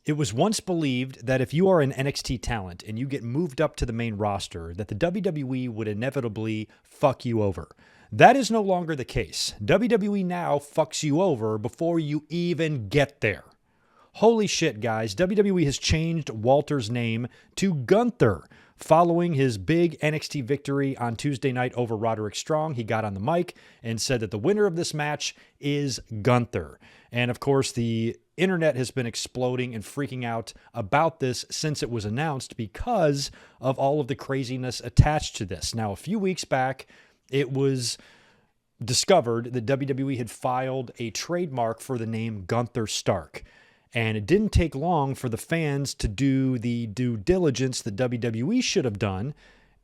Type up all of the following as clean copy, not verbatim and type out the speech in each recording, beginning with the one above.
It was once believed that if you are an NXT talent and you get moved up to the main roster, that the WWE would inevitably fuck you over. That is no longer the case. WWE now fucks you over before you even get there. Holy shit, guys. WWE has changed Walter's name to Gunther. Following his big NXT victory on Tuesday night over Roderick Strong, he got on the mic and said that the winner of this match is Gunther. And of course, the internet has been exploding and freaking out about this since it was announced because of all of the craziness attached to this. Now, a few weeks back, it was discovered that WWE had filed a trademark for the name Gunther Stark. And it didn't take long for the fans to do the due diligence that WWE should have done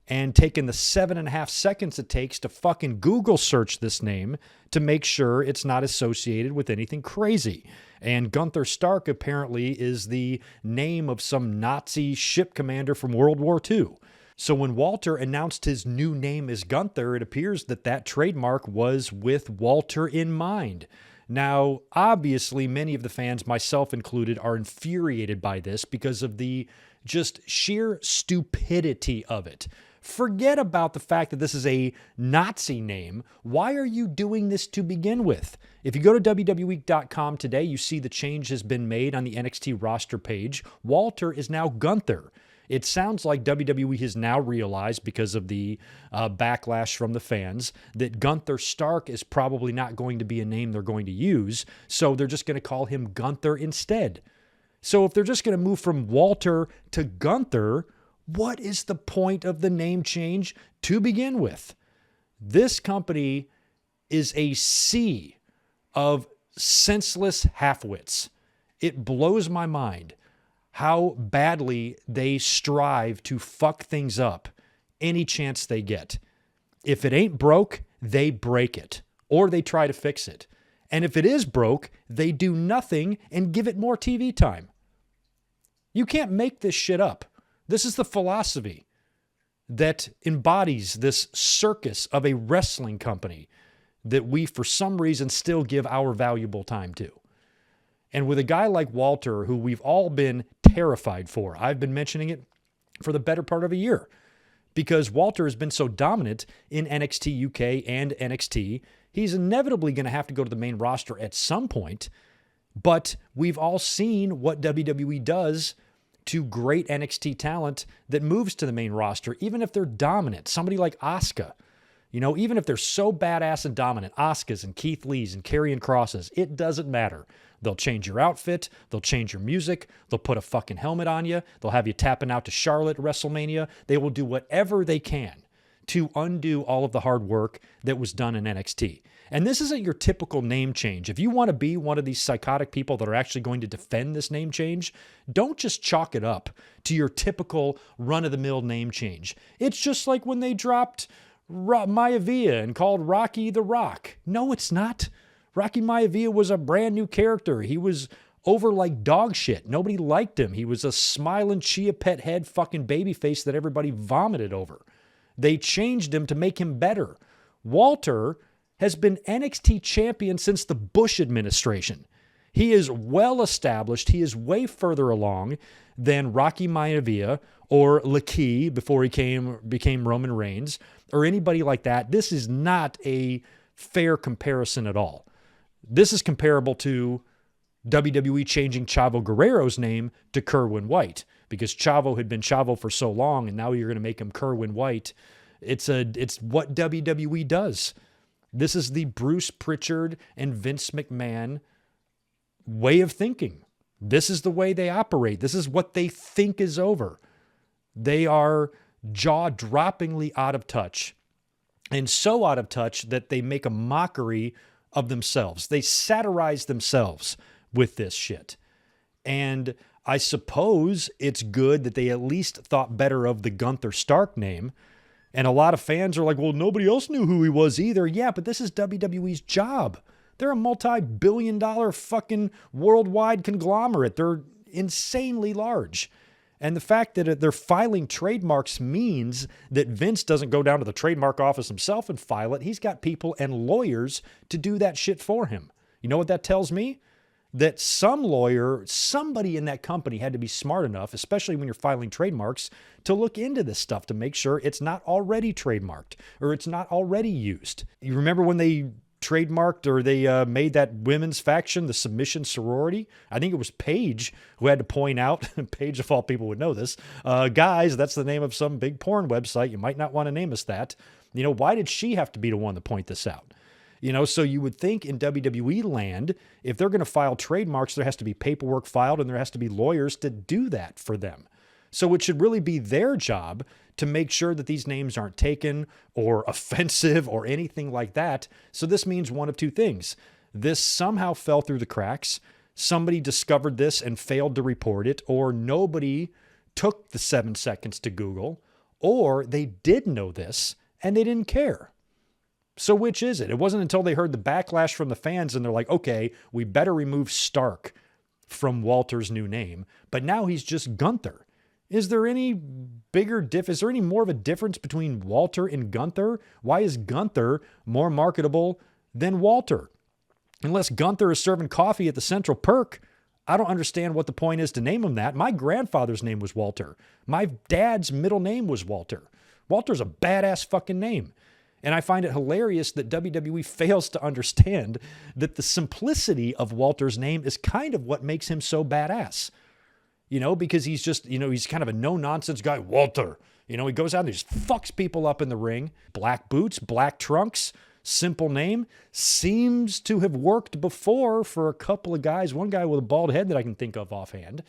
and taken the 7.5 seconds it takes to fucking Google search this name to make sure it's not associated with anything crazy. And Gunther Stark apparently is the name of some Nazi ship commander from World War II. So when Walter announced his new name as Gunther, it appears that that trademark was with Walter in mind. Now, obviously, many of the fans, myself included, are infuriated by this because of the just sheer stupidity of it. Forget about the fact that this is a Nazi name. Why are you doing this to begin with? If you go to WWE.com today, you see the change has been made on the NXT roster page. Walter is now Gunther. It sounds like WWE has now realized, because of the backlash from the fans, that Gunther Stark is probably not going to be a name they're going to use, so they're just going to call him Gunther instead. So if they're just going to move from Walter to Gunther, what is the point of the name change to begin with? This company is a sea of senseless halfwits. It blows my mind how badly they strive to fuck things up any chance they get. If it ain't broke, they break it, or they try to fix it. And if it is broke, they do nothing and give it more TV time. You can't make this shit up. This is the philosophy that embodies this circus of a wrestling company that we, for some reason, still give our valuable time to. And with a guy like Walter, who we've all been terrified for, I've been mentioning it for the better part of a year, because Walter has been so dominant in NXT UK and NXT, he's inevitably going to have to go to the main roster at some point. But we've all seen what WWE does to great NXT talent that moves to the main roster, even if they're dominant. Somebody like Asuka, even if they're so badass and dominant, Asukas and Keith Lees and Karrion Crosses, it doesn't matter. They'll change your outfit. They'll change your music. They'll put a fucking helmet on you. They'll have you tapping out to Charlotte at WrestleMania. They will do whatever they can to undo all of the hard work that was done in NXT. And this isn't your typical name change. If you want to be one of these psychotic people that are actually going to defend this name change, don't just chalk it up to your typical run-of-the-mill name change. It's just like when they dropped Maivia and called Rocky the Rock. No, it's not. Rocky Maivia was a brand new character. He was over like dog shit. Nobody liked him. He was a smiling chia pet head fucking babyface that everybody vomited over. They changed him to make him better. Walter has been NXT champion since the Bush administration. He is well established. He is way further along than Rocky Maivia or Lackey before he became Roman Reigns or anybody like that. This is not a fair comparison at all. This is comparable to WWE changing Chavo Guerrero's name to Kerwin White, because Chavo had been Chavo for so long, and now you're going to make him Kerwin White. It's what WWE does. This is the Bruce Pritchard and Vince McMahon way of thinking. This is the way they operate. This is what they think is over. They are jaw-droppingly out of touch, and so out of touch that they make a mockery of themselves. They satirize themselves with this shit. And I suppose it's good that they at least thought better of the Gunther Stark name. And a lot of fans are like, well, nobody else knew who he was either. Yeah, but this is WWE's job. They're a multi-billion-dollar fucking worldwide conglomerate. They're insanely large. And the fact that they're filing trademarks means that Vince doesn't go down to the trademark office himself and file it. He's got people and lawyers to do that shit for him. You know what that tells me? that some lawyer, somebody in that company had to be smart enough, especially when you're filing trademarks, to look into this stuff to make sure it's not already trademarked or it's not already used. You remember when they trademarked or they made that women's faction, the submission sorority? I think it was Paige who had to point out, Paige of all people would know this, guys, that's the name of some big porn website. You might not want to name us that. You know, why did she have to be the one to point this out? You know, so you would think in WWE land, if they're going to file trademarks, there has to be paperwork filed and there has to be lawyers to do that for them. So it should really be their job to make sure that these names aren't taken or offensive or anything like that. So this means one of two things. This somehow fell through the cracks. Somebody discovered this and failed to report it, or nobody took the 7 seconds to Google, or they did know this and they didn't care. So which is it? It wasn't until they heard the backlash from the fans and they're like, okay, we better remove Stark from Walter's new name. But now he's just Gunther. Is there any bigger is there any more of a difference between Walter and Gunther? Why is Gunther more marketable than Walter? Unless Gunther is serving coffee at the Central Perk, I don't understand what the point is to name him that. My grandfather's name was Walter. My dad's middle name was Walter. Walter's a badass fucking name. And I find it hilarious that WWE fails to understand that the simplicity of Walter's name is kind of what makes him so badass. You know, because he's just, you know, he's kind of a no-nonsense guy. Walter, you know, he goes out and he just fucks people up in the ring. Black boots, black trunks, simple name. Seems to have worked before for a couple of guys. One guy with a bald head that I can think of offhand.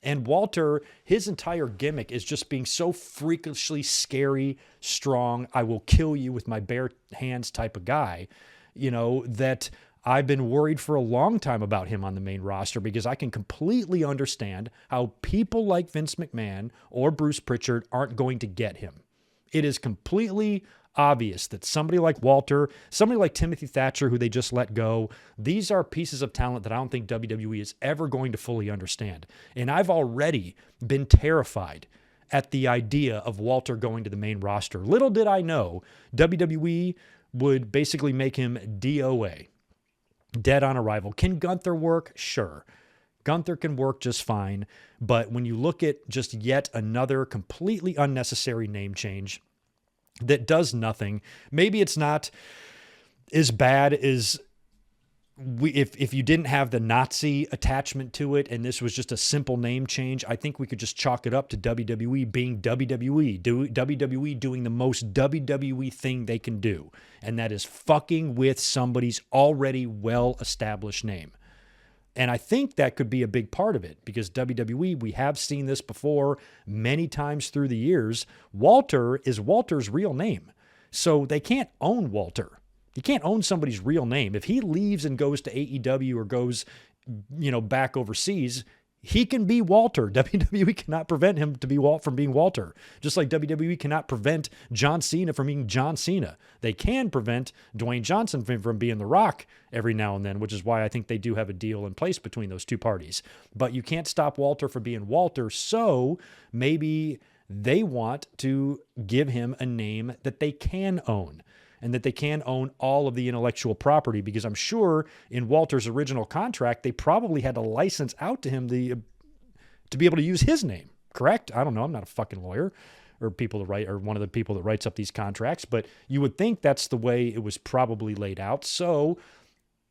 And Walter, his entire gimmick is just being so freakishly scary, strong, I will kill you with my bare hands type of guy, you know, that I've been worried for a long time about him on the main roster, because I can completely understand how people like Vince McMahon or Bruce Pritchard aren't going to get him. It is completely obvious that somebody like Walter, somebody like Timothy Thatcher, who they just let go, these are pieces of talent that I don't think WWE is ever going to fully understand. And I've already been terrified at the idea of Walter going to the main roster. Little did I know WWE would basically make him DOA, dead on arrival. Can Gunther work? Sure. Gunther can work just fine. But when you look at just yet another completely unnecessary name change that does nothing, maybe it's not as bad as if you didn't have the Nazi attachment to it and this was just a simple name change. I think we could just chalk it up to WWE being WWE, WWE doing the most WWE thing they can do, and that is fucking with somebody's already well-established name. And I think that could be a big part of it, because WWE, we have seen this before many times through the years. Walter is Walter's real name. So they can't own Walter. You can't own somebody's real name. If he leaves and goes to AEW or goes, you know, back overseas, he can be Walter. WWE cannot prevent him from being Walter. Just like WWE cannot prevent John Cena from being John Cena. They can prevent Dwayne Johnson from being The Rock every now and then, which is why I think they do have a deal in place between those two parties. But you can't stop Walter from being Walter, so maybe they want to give him a name that they can own, and that they can own all of the intellectual property, because I'm sure in Walter's original contract, they probably had to license out to him to be able to use his name, correct? I don't know. I'm not a fucking lawyer or one of the people that writes up these contracts, but you would think that's the way it was probably laid out. So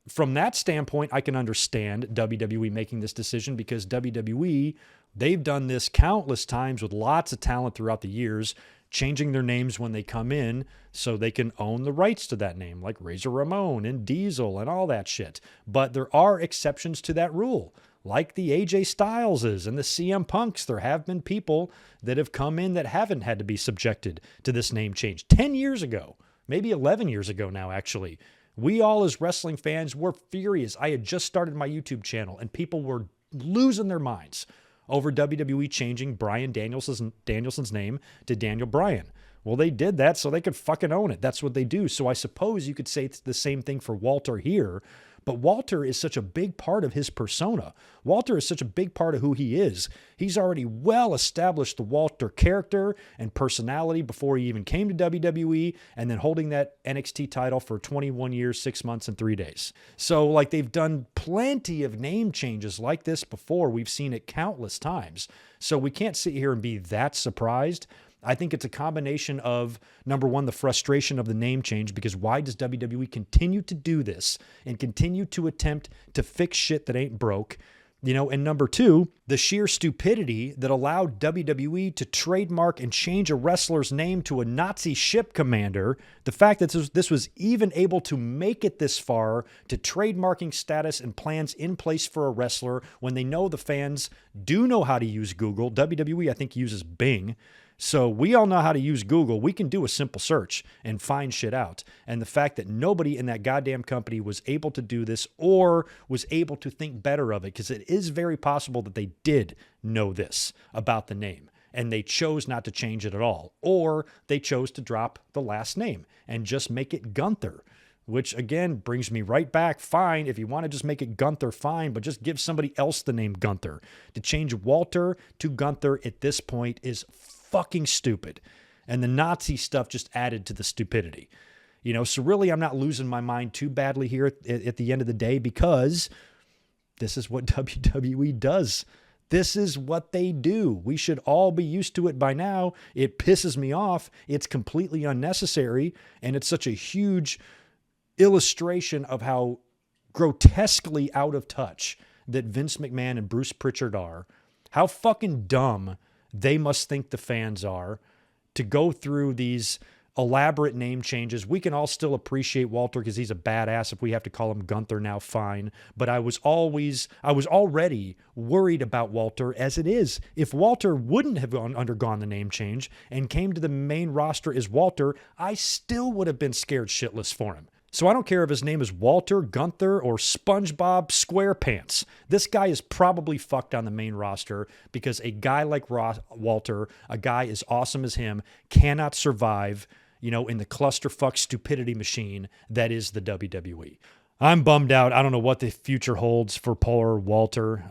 from that standpoint, I can understand WWE making this decision, because WWE, they've done this countless times with lots of talent throughout the years, changing their names when they come in so they can own the rights to that name, like Razor Ramon and Diesel and all that shit. But there are exceptions to that rule, like the AJ Styleses and the CM Punks. There have been people that have come in that haven't had to be subjected to this name change. 10 years ago, maybe 11 years ago now, actually, we all as wrestling fans were furious. I had just started my YouTube channel and people were losing their minds over WWE changing Bryan Danielson's name to Daniel Bryan. Well, they did that so they could fucking own it. That's what they do. So I suppose you could say it's the same thing for Walter here, But Walter is such a big part of his persona. Walter is such a big part of who he is. He's already well established the Walter character and personality before he even came to WWE, and then holding that NXT title for 21 years, 6 months, and 3 days. So like they've done plenty of name changes like this before. We've seen it countless times. So we can't sit here and be that surprised. I think it's a combination of, number one, the frustration of the name change, because why does WWE continue to do this and continue to attempt to fix shit that ain't broke? And number two, the sheer stupidity that allowed WWE to trademark and change a wrestler's name to a Nazi ship commander. The fact that this was even able to make it this far to trademarking status and plans in place for a wrestler when they know the fans do know how to use Google. WWE, I think, uses Bing. So we all know how to use Google. We can do a simple search and find shit out. And the fact that nobody in that goddamn company was able to do this or was able to think better of it, because it is very possible that they did know this about the name and they chose not to change it at all, or they chose to drop the last name and just make it Gunther. Which, again, brings me right back. Fine, if you want to just make it Gunther, fine, but just give somebody else the name Gunther. To change Walter to Gunther at this point is fucking stupid. And the Nazi stuff just added to the stupidity. So really I'm not losing my mind too badly here at the end of the day, because this is what WWE does. This is what they do. We should all be used to it by now. It pisses me off. It's completely unnecessary. And it's such a huge illustration of how grotesquely out of touch that Vince McMahon and Bruce Pritchard are. How fucking dumb they must think the fans are to go through these elaborate name changes. We can all still appreciate Walter because he's a badass. If we have to call him Gunther now, fine. But I was already worried about Walter as it is. If Walter wouldn't have undergone the name change and came to the main roster as Walter, I still would have been scared shitless for him. So I don't care if his name is Walter, Gunther, or SpongeBob SquarePants. This guy is probably fucked on the main roster because a guy like Walter, a guy as awesome as him, cannot survive, in the clusterfuck stupidity machine that is the WWE. I'm bummed out. I don't know what the future holds for poor Walter.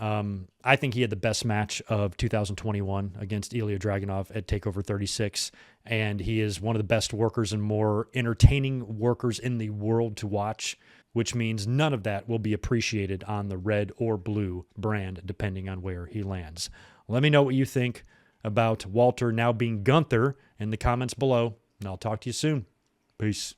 I think he had the best match of 2021 against Ilya Dragunov at TakeOver 36, and he is one of the best workers and more entertaining workers in the world to watch, which means none of that will be appreciated on the red or blue brand, depending on where he lands. Let me know what you think about Walter now being Gunther in the comments below, and I'll talk to you soon. Peace.